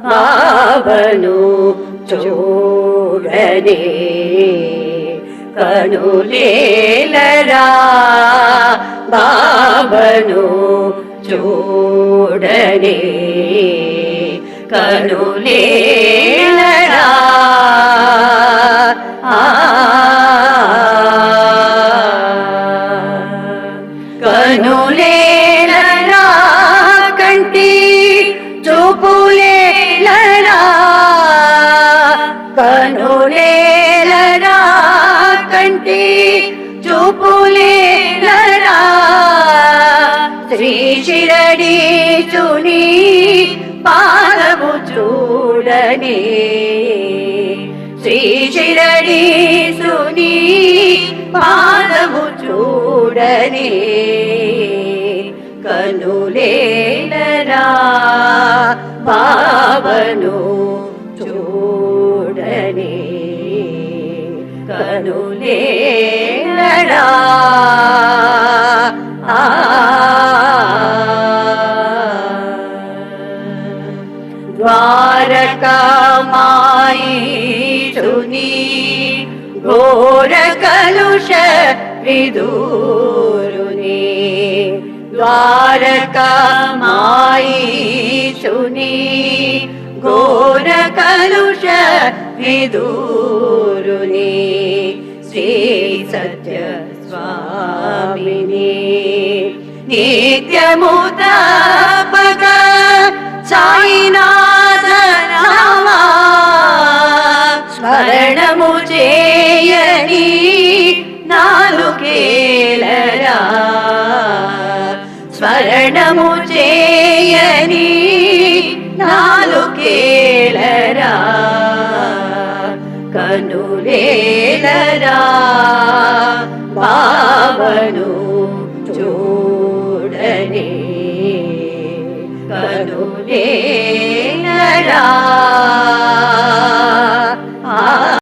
బావను చూడనే కనులేలరా బావను చూడనే కనులేలరా కనులేలరా కంటి చూపులేలరా కనులేలరా కంటి చూపులేలరా శ్రీ శిరడీసుని పాదము చూడని శ్రీ శిరడీసుని పాదము చూడని కనులేలరా బావను చూడని కనులేలరా ద్వారకామాయీశుని ఘోర కలుష విదూరుని ద్వారకామాయీశుని ఘోర కలుష విదూరుని శ్రీ సత్య స్వామిని నిత్యము తపక సాయినాథ నామా స్మరణము చేయని నాలుకేలరా స్మరణము చేయని నాలుకేలరా కనులేలరా బావను చూడని కనులేలరా